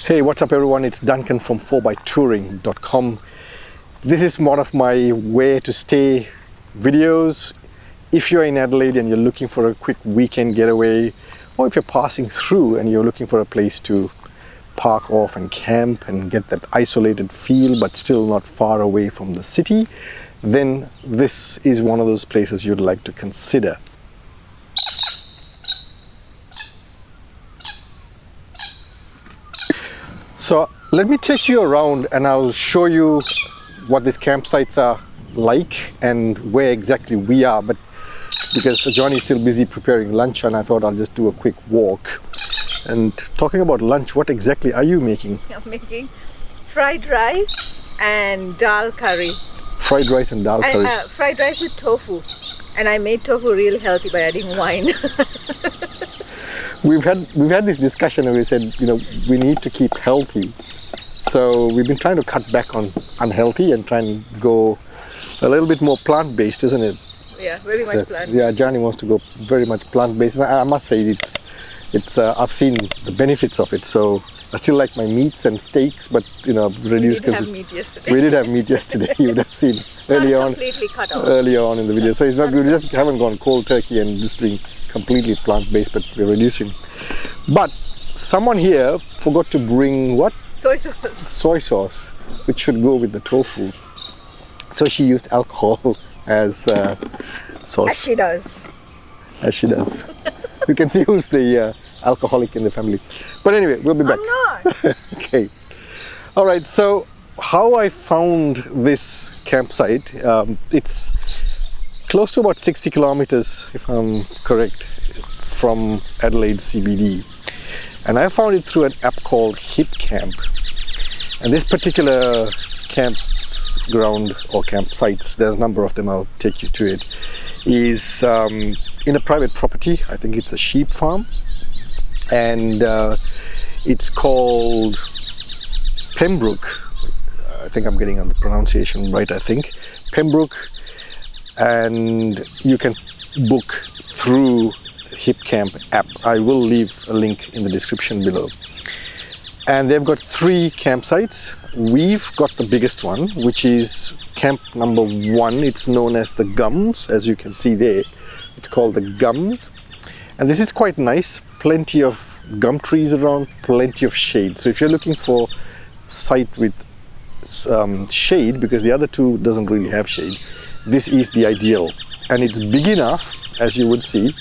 Hey, what's up everyone? It's Duncan from 4bytouring.com. This is one of my where to stay videos. If you're in Adelaide and you're looking for a quick weekend getaway, or if you're passing through and you're looking for a place to park off and camp and get that isolated feel but still not far away from the city, then this is one of those places you'd like to consider. So let me take you around and I'll show you what these campsites are like and where exactly we are. But because Ajanie is still busy preparing lunch, and I thought I'll just do a quick walk. And talking about lunch, what exactly are you making? I'm making fried rice and dal curry. Fried rice and dal curry. Fried rice with tofu. And I made tofu real healthy by adding wine. We've had this discussion and we said, we need to keep healthy. So we've been trying to cut back on unhealthy and try and go a little bit more plant-based, isn't it? Yeah, very much plant-based. Yeah, Ajanie wants to go very much plant-based. I must say it's I've seen the benefits of it. So I still like my meats and steaks, but reduced. We did have meat yesterday. We did have meat yesterday. You would have seen earlier on in the video. So it's not, we just haven't gone cold turkey and just doing completely plant-based, but we're reducing. But someone here forgot to bring what? Soy sauce. Soy sauce, which should go with the tofu. So she used alcohol as sauce. As she does. As she does. You can see who's the alcoholic in the family. But anyway, we'll be back. I'm not. Okay. All right. So how I found this campsite, it's close to about 60 kilometers, if I'm correct, from Adelaide CBD. And I found it through an app called Hip Camp. And this particular campground or campsites, there's a number of them, I'll take you to it, is in a private property. I think it's a sheep farm. And it's called Pymbroke. I think I'm getting the pronunciation right, I think. Pymbroke. And you can book through Hip Camp app. I will leave a link in the description below. And they've got 3 campsites. We've got the biggest one, which is camp number 1. It's known as the Gums, as you can see there. It's called the Gums. And this is quite nice. Plenty of gum trees around, plenty of shade. So if you're looking for site with shade, because the other 2 doesn't really have shade, this is the ideal. And it's big enough, as you would see,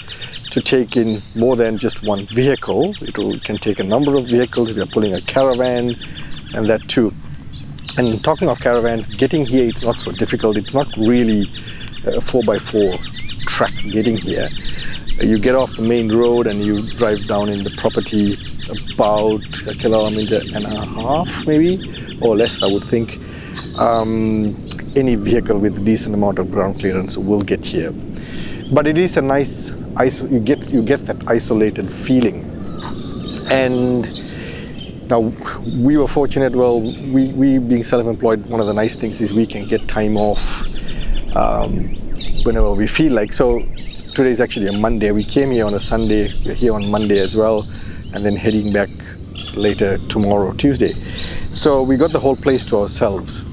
to take in more than just one vehicle. It can take a number of vehicles if you're pulling a caravan, and that too. And talking of caravans, getting here, it's not so difficult. It's not really a 4x4 track getting here. You get off the main road and you drive down in the property about 1.5 kilometers maybe, or less I would think. Any vehicle with a decent amount of ground clearance will get here. But it is a nice, you get that isolated feeling. And now we were fortunate, we being self-employed, one of the nice things is we can get time off whenever we feel like. So today is actually a Monday. We came here on a Sunday, we're here on Monday as well, and then heading back later tomorrow, Tuesday. So we got the whole place to ourselves.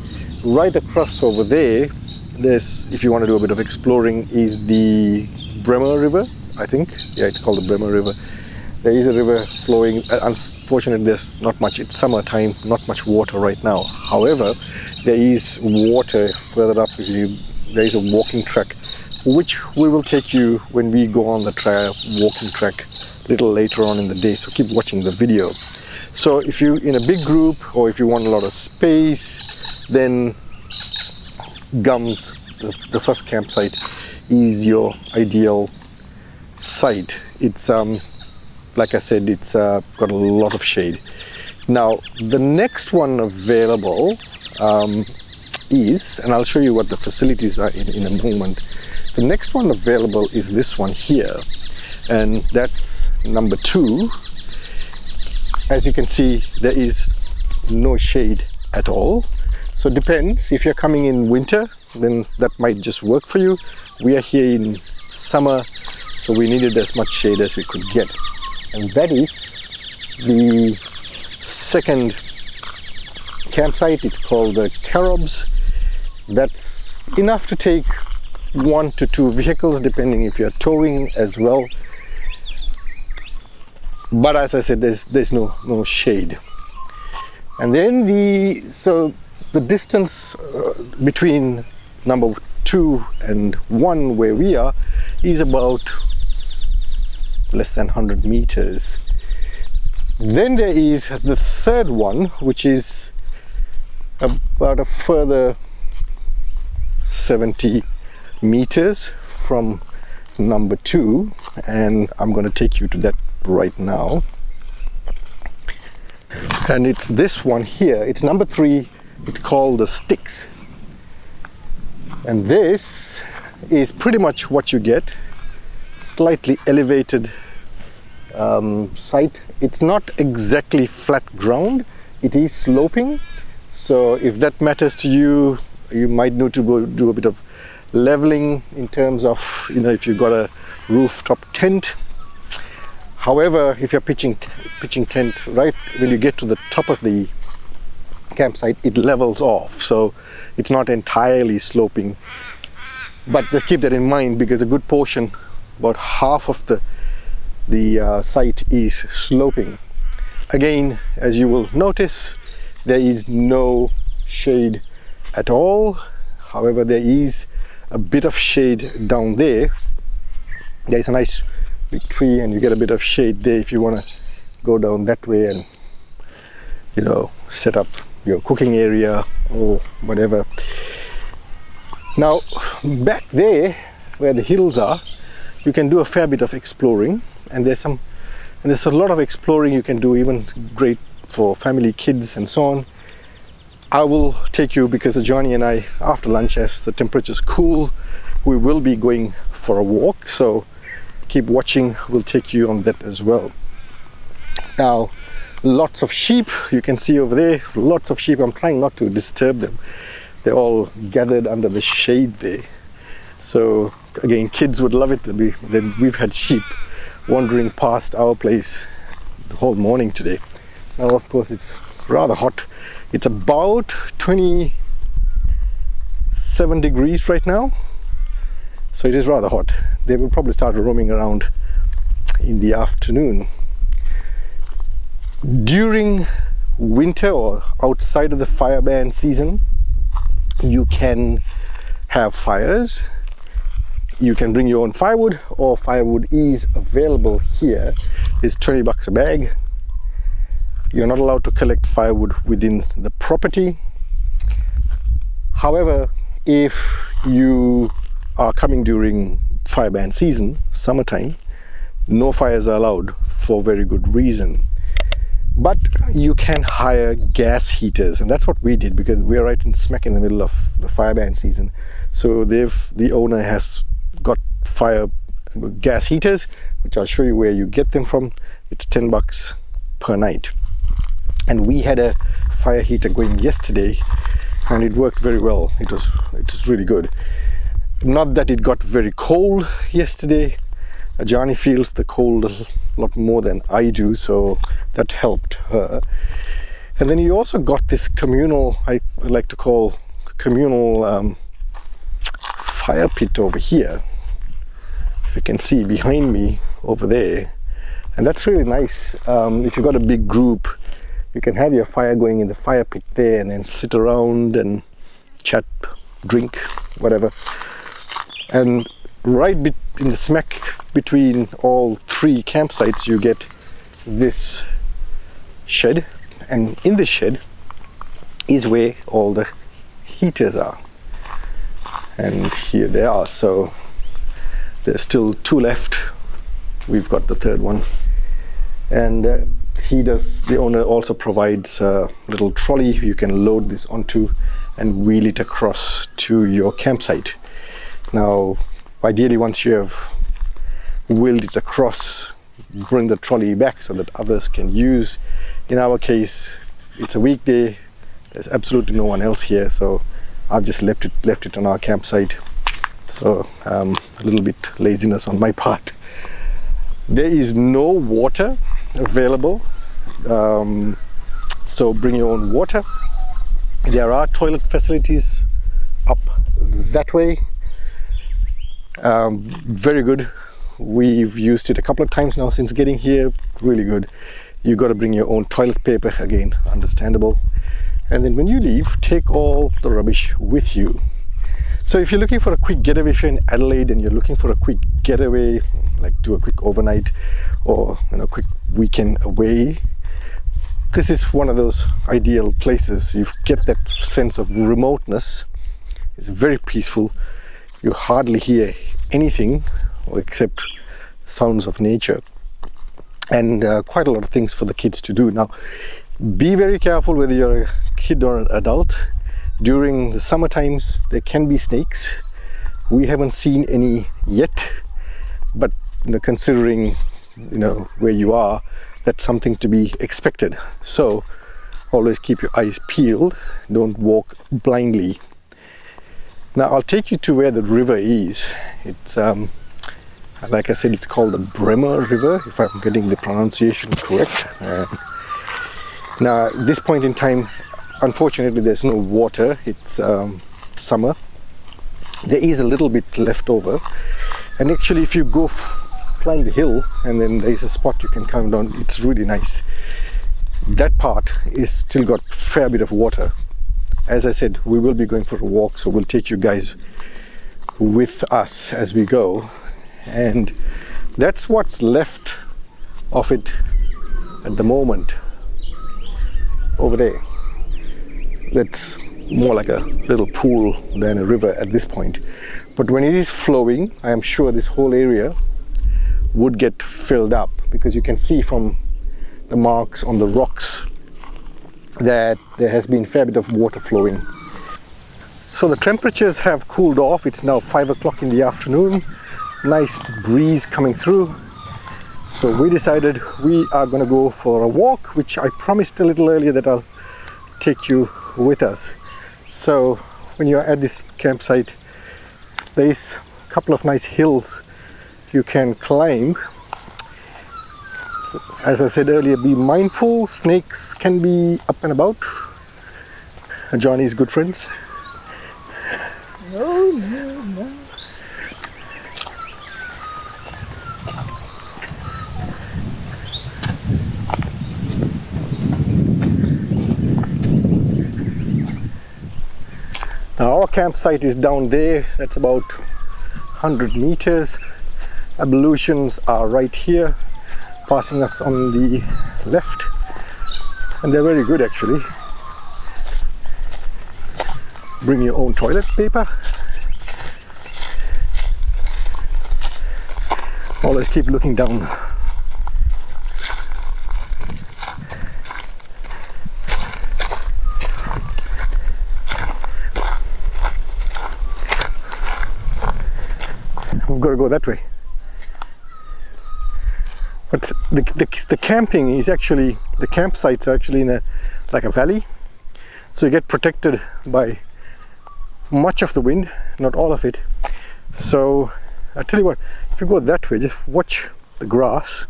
Right across over there, there's, if you want to do a bit of exploring, is the Bremer River, I think. Yeah, it's called the Bremer River. There is a river flowing. Unfortunately, there's not much. It's summertime, not much water right now. However, there is water further up. There is a walking track, which we will take you when we go on the walking track a little later on in the day. So keep watching the video. So if you're in a big group or if you want a lot of space, then Gums, the first campsite, is your ideal site. It's like I said, it's got a lot of shade. Now the next one available is, and I'll show you what the facilities are in a moment. The next one available is this one here, and that's number 2. As you can see, there is no shade at all. So it depends. If you're coming in winter, then that might just work for you. We are here in summer, so we needed as much shade as we could get. And that is the second campsite. It's called the Carobs. That's enough to take 1 to 2 vehicles, depending if you're towing as well. But as I said, there's no shade. And then the distance between number 2 and 1 where we are is about less than 100 meters. Then there is the third one, which is about a further 70 meters from number 2, and I'm going to take you to that right now. And it's this one here. It's number 3. It's called the Sticks, and this is pretty much what you get. Slightly elevated site. It's not exactly flat ground, it is sloping, so if that matters to you, you might need to go do a bit of leveling in terms of, you know, if you've got a rooftop tent. However, if you're pitching tent right when you get to the top of the campsite, it levels off, so it's not entirely sloping. But just keep that in mind, because a good portion, about half of the site is sloping. Again, as you will notice, there is no shade at all. However, there is a bit of shade down there. There's a nice big tree, and you get a bit of shade there if you want to go down that way and, you know, set up your cooking area or whatever. Now, back there where the hills are, you can do a fair bit of exploring, and there's a lot of exploring you can do, even great for family, kids and so on. I will take you, because Ajanie and I, after lunch, as the temperature's cool, we will be going for a walk, so keep watching, we'll take you on that as well. Now, lots of sheep, you can see over there, lots of sheep. I'm trying not to disturb them. They're all gathered under the shade there. So again, kids would love it. We've had sheep wandering past our place the whole morning today. Now, of course, it's rather hot. It's about 27 degrees right now, so it is rather hot. They will probably start roaming around in the afternoon. During winter or outside of the fire ban season, you can have fires. You can bring your own firewood, or firewood is available here. It's $20 a bag. You're not allowed to collect firewood within the property. However, if you are coming during fire ban season, summertime, no fires are allowed for very good reason. But you can hire gas heaters, and that's what we did, because we're right in smack in the middle of the fire ban season. So the owner has got gas heaters, which I'll show you where you get them from. It's $10 per night. And we had a fire heater going yesterday, and it worked very well. It was really good. Not that it got very cold yesterday. Ajanie feels the cold a lot more than I do, so that helped her. And then you also got this communal, I like to call communal fire pit over here. If you can see behind me over there, and that's really nice. If you've got a big group, you can have your fire going in the fire pit there, and then sit around and chat, drink, whatever. And right in the smack between all 3 campsites, you get this shed, and in this shed is where all the heaters are, and here they are. So there's still 2 left. We've got the 3rd one, and the owner also provides a little trolley you can load this onto and wheel it across to your campsite. Now, ideally, once you have wheeled it across, bring the trolley back so that others can use. In our case, it's a weekday, there's absolutely no one else here, so I've just left it on our campsite. So a little bit laziness on my part. There is no water available. So bring your own water. There are toilet facilities up that way. Very good. We've used it a couple of times now since getting here. Really good. You got to bring your own toilet paper, again, understandable. And then when you leave, take all the rubbish with you. So if you're looking for a quick getaway, if you're in Adelaide and you're looking for a quick getaway, like do a quick overnight or quick weekend away, this is one of those ideal places. You get that sense of remoteness. It's very peaceful. You hardly hear anything except sounds of nature, and quite a lot of things for the kids to do. Now, be very careful whether you're a kid or an adult. During the summer times, there can be snakes. We haven't seen any yet, but considering where you are, that's something to be expected. So always keep your eyes peeled. Don't walk blindly. Now I'll take you to where the river is. It's like I said, it's called the Bremer River, if I'm getting the pronunciation correct. Now at this point in time, unfortunately there's no water. It's summer. There is a little bit left over, and actually if you go climb the hill and then there's a spot you can come down, it's really nice. That part is still got a fair bit of water. As I said, we will be going for a walk, so we'll take you guys with us as we go. And that's what's left of it at the moment. Over there, that's more like a little pool than a river at this point. But when it is flowing, I am sure this whole area would get filled up, because you can see from the marks on the rocks that there has been a fair bit of water flowing. So the temperatures have cooled off. It's now 5 o'clock in the afternoon. Nice breeze coming through. So we decided we are going to go for a walk, which I promised a little earlier that I'll take you with us. So when you're at this campsite, there's a couple of nice hills you can climb. As I said earlier, be mindful. Snakes can be up and about. Ajanie's good friends. No. Now our campsite is down there. That's about 100 meters. Ablutions are right here, passing us on the left, and they're very good actually. Bring your own toilet paper. Always keep looking down. We've got to go that way. But the camping is actually, the campsites are actually in like a valley, so you get protected by much of the wind, not all of it. So I tell you what, if you go that way, just watch the grass.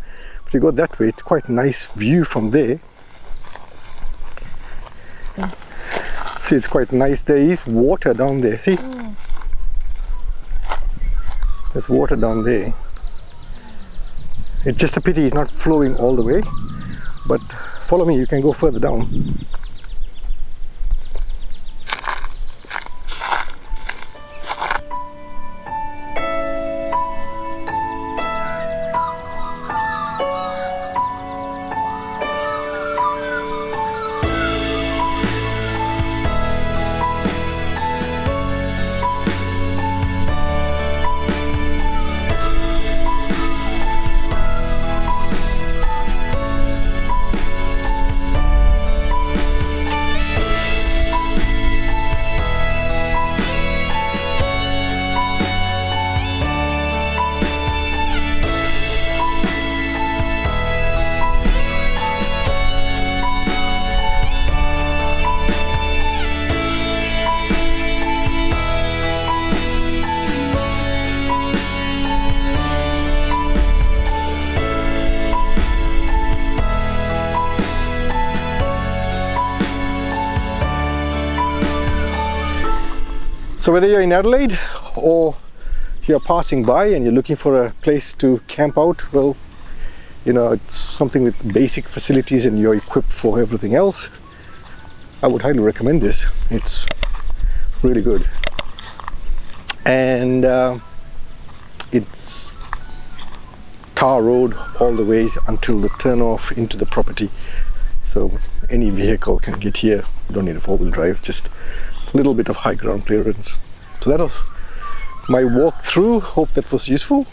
If you go that way, it's quite a nice view from there. See, it's quite nice. There is water down there. See, there's water down there. It's just a pity it's not flowing all the way, but follow me, you can go further down. So whether you're in Adelaide or you're passing by and you're looking for a place to camp out, well, you know, it's something with basic facilities and you're equipped for everything else, I would highly recommend this. It's really good. And it's tar road all the way until the turn off into the property. So any vehicle can get here. You don't need a four-wheel drive, just a little bit of high ground clearance. So that was my walk through. Hope that was useful.